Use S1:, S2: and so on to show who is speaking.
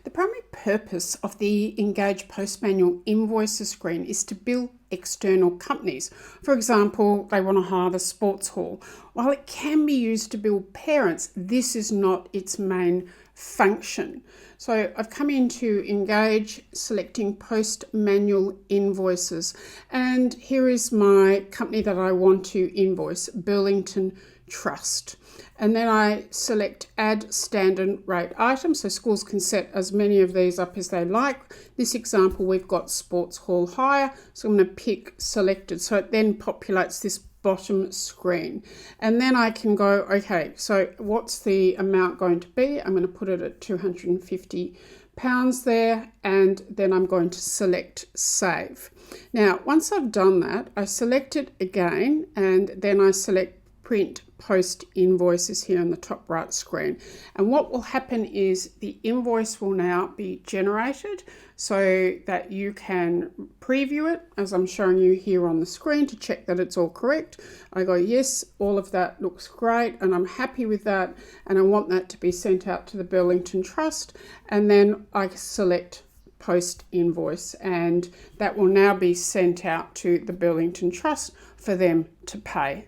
S1: The primary purpose of the Engage Post Manual Invoices screen is to bill external companies. For example, they want to hire the sports hall. While it can be used to bill parents, this is not its main function. So I've come into Engage, selecting Post Manual Invoices, and here is my company that I want to invoice, Burlington Trust. And then I select Add Standard Rate Items, so schools can set as many of these up as they like. This example, we've got sports hall hire, so I'm going to pick selected, so it then populates this bottom screen. And then I can go, okay, so what's the amount going to be? I'm going to put it at £250 there, and then I'm going to select Save. Now, once I've done that, I select it again, and then I select Print Post Invoices here in the top right screen. And what will happen is the invoice will now be generated so that you can preview it as I'm showing you here on the screen to check that it's all correct. I go, yes, all of that looks great and I'm happy with that, and I want that to be sent out to the Burlington Trust, and then I select Post Invoice, and that will now be sent out to the Burlington Trust for them to pay.